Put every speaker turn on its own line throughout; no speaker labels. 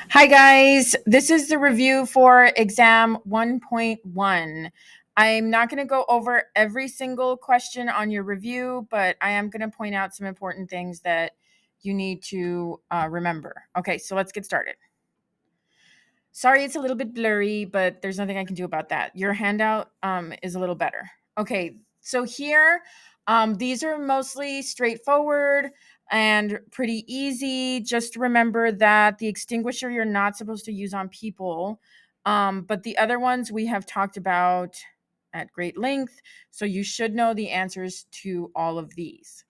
Hi, guys. This is the review for exam 1.1. I'm not going to go over every single question on your review, but I am going to point out some important things that you need to remember. Okay, so let's get started. Sorry, it's a little bit blurry, but there's nothing I can do about that. Your handout is a little better. Okay, so here, these are mostly straightforward and pretty easy. Just remember that the extinguisher you're not supposed to use on people, but the other ones we have talked about at great length, so you should know the answers to all of these.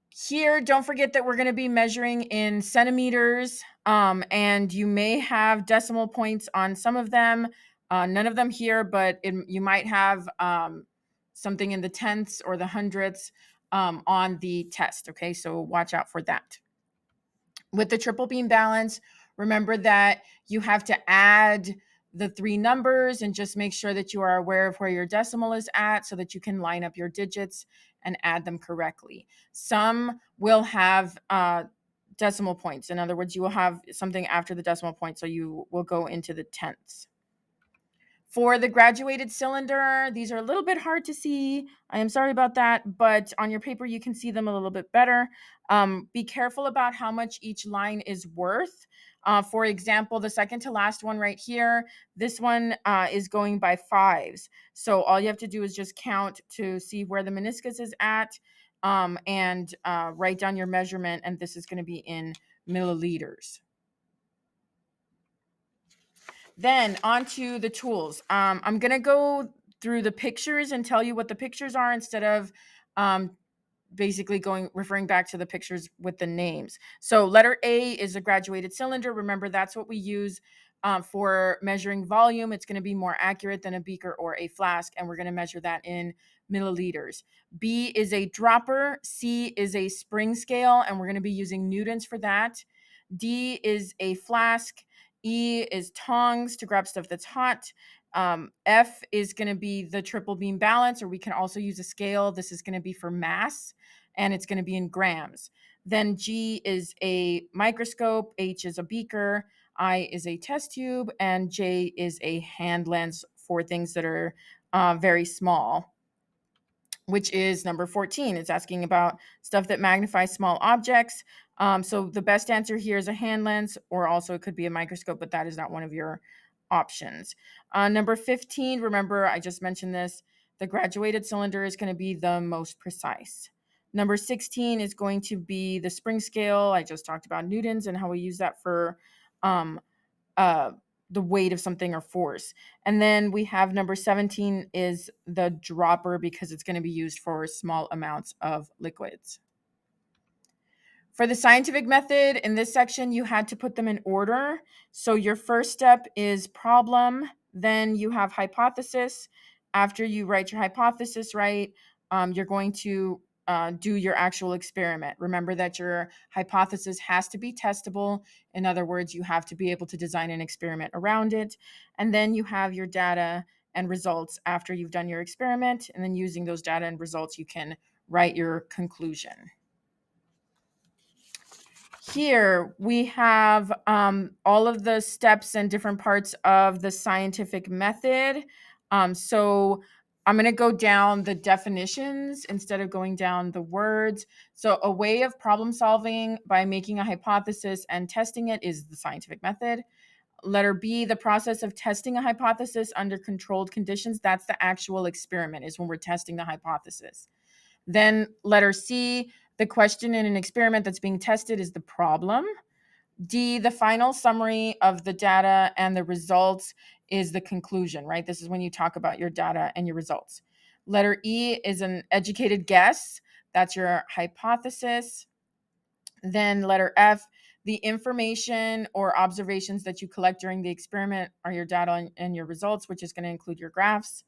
Here, don't forget that we're going to be measuring in centimeters, and you may have decimal points on some of them. None of them here, but you might have something in the tenths or the hundredths on the test. Okay, so watch out for that. With the triple beam balance, remember that you have to add the three numbers and just make sure that you are aware of where your decimal is at so that you can line up your digits and add them correctly. Some will have decimal points. In other words, you will have something after the decimal point, so you will go into the tenths. For the graduated cylinder, these are a little bit hard to see. I am sorry about that, but on your paper, you can see them a little bit better. Be careful about how much each line is worth. For example, the second to last one right here, this one is going by fives. So all you have to do is just count to see where the meniscus is at and write down your measurement, and this is going to be in milliliters. Then onto the tools. I'm going to go through the pictures and tell you what the pictures are instead of basically referring back to the pictures with the names. So letter A is a graduated cylinder. Remember, that's what we use for measuring volume. It's going to be more accurate than a beaker or a flask, and we're going to measure that in milliliters. B is a dropper. C is a spring scale, and we're going to be using newtons for that. D is a flask. E is tongs to grab stuff that's hot. F is going to be the triple beam balance, or we can also use a scale. This is going to be for mass, and it's going to be in grams. Then G is a microscope, H is a beaker, I is a test tube, and J is a hand lens for things that are very small, which is number 14. It's asking about stuff that magnifies small objects. So the best answer here is a hand lens, or also it could be a microscope, but that is not one of your options. Number 15, remember I just mentioned this, the graduated cylinder is going to be the most precise. Number 16 is going to be the spring scale. I just talked about newtons and how we use that for um, uh, the weight of something or force. And then we have number 17 is the dropper because it's going to be used for small amounts of liquids. For the scientific method, in this section, you had to put them in order. So your first step is problem, then you have hypothesis. After you write your hypothesis right, you're going to do your actual experiment. Remember that your hypothesis has to be testable. In other words, you have to be able to design an experiment around it. And then you have your data and results after you've done your experiment. And then using those data and results, you can write your conclusion. Here we have all of the steps and different parts of the scientific method. So I'm going to go down the definitions instead of going down the words. So a way of problem solving by making a hypothesis and testing it is the scientific method. Letter B, the process of testing a hypothesis under controlled conditions. That's the actual experiment, is when we're testing the hypothesis. Then letter C, the question in an experiment that's being tested is the problem. D, the final summary of the data and the results is the conclusion, right? This is when you talk about your data and your results. Letter E is an educated guess. That's your hypothesis. Then letter F, the information or observations that you collect during the experiment are your data and your results, which is going to include your graphs.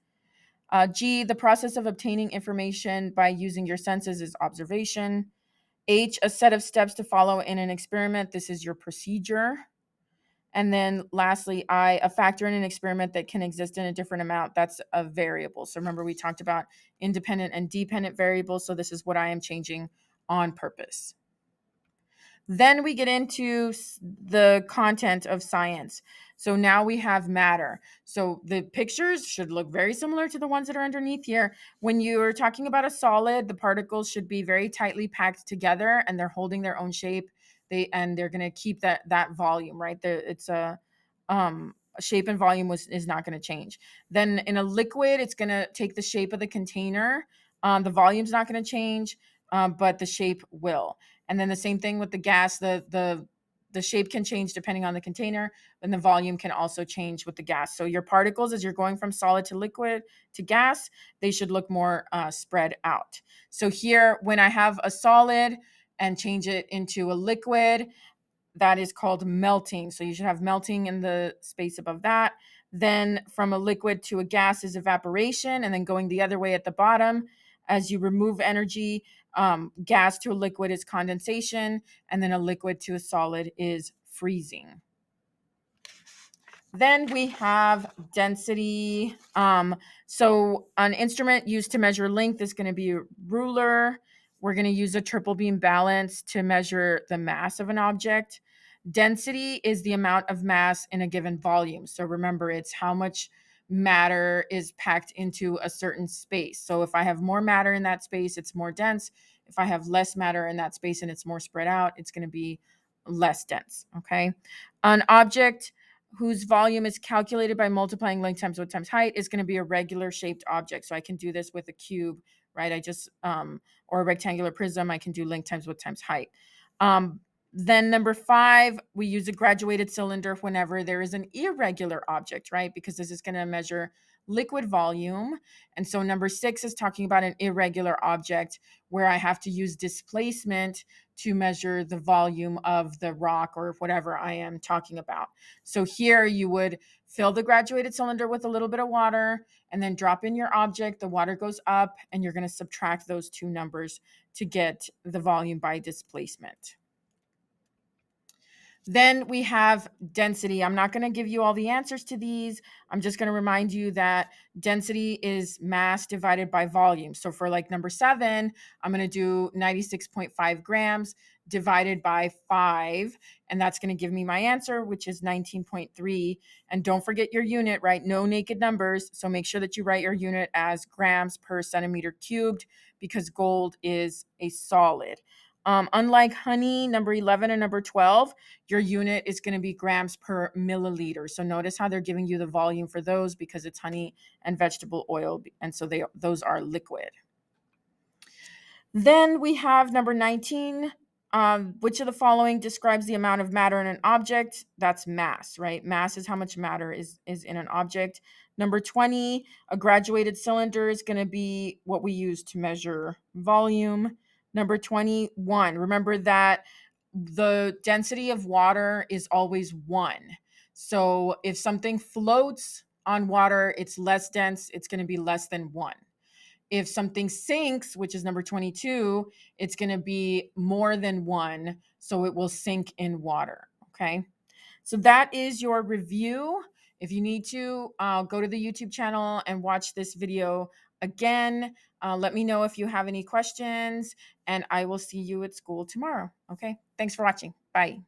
G, the process of obtaining information by using your senses is observation. H, a set of steps to follow in an experiment. This is your procedure. And then lastly, I, a factor in an experiment that can exist in a different amount. That's a variable. So remember, we talked about independent and dependent variables. So this is what I am changing on purpose. Then we get into the content of science. So now we have matter. So the pictures should look very similar to the ones that are underneath here. When you're talking about a solid, the particles should be very tightly packed together and they're holding their own shape. They're going to keep that volume, right? It's a shape and volume is not going to change. Then in a liquid, it's going to take the shape of the container. The volume's not going to change, but the shape will. And then the same thing with the gas. The shape can change depending on the container, and the volume can also change with the gas. So your particles, as you're going from solid to liquid to gas, they should look more spread out. So here, when I have a solid and change it into a liquid, that is called melting. So you should have melting in the space above that. Then from a liquid to a gas is evaporation, and then going the other way at the bottom, as you remove energy, gas to a liquid is condensation, and then a liquid to a solid is freezing. Then we have density. So an instrument used to measure length is going to be a ruler. We're going to use a triple beam balance to measure the mass of an object. Density is the amount of mass in a given volume. So remember, it's how much matter is packed into a certain space. So if I have more matter in that space, it's more dense. If I have less matter in that space and it's more spread out, it's going to be less dense. Okay. An object whose volume is calculated by multiplying length times width times height is going to be a regular shaped object. So I can do this with a cube, right? Or a rectangular prism, I can do length times width times height. Then number 5, we use a graduated cylinder whenever there is an irregular object, right? Because this is going to measure liquid volume. And so number 6 is talking about an irregular object where I have to use displacement to measure the volume of the rock or whatever I am talking about. So here you would fill the graduated cylinder with a little bit of water and then drop in your object. The water goes up and you're going to subtract those two numbers to get the volume by displacement. Then we have density. I'm not going to give you all the answers to these. I'm just going to remind you that density is mass divided by volume. So for like number 7, I'm going to do 96.5 grams divided by 5. And that's going to give me my answer, which is 19.3. And don't forget your unit, right? No naked numbers. So make sure that you write your unit as grams per centimeter cubed because gold is a solid. Unlike honey, number 11 and number 12, your unit is going to be grams per milliliter. So notice how they're giving you the volume for those because it's honey and vegetable oil. And so those are liquid. Then we have number 19. Which of the following describes the amount of matter in an object? That's mass, right? Mass is how much matter is in an object. Number 20, a graduated cylinder is going to be what we use to measure volume. Number 21, remember that the density of water is always 1. So if something floats on water, it's less dense, it's going to be less than 1. If something sinks, which is number 22, it's going to be more than 1, so it will sink in water. Okay. So that is your review. If you need to, go to the YouTube channel and watch this video again. Let me know if you have any questions, and I will see you at school tomorrow. Okay. Thanks for watching. Bye.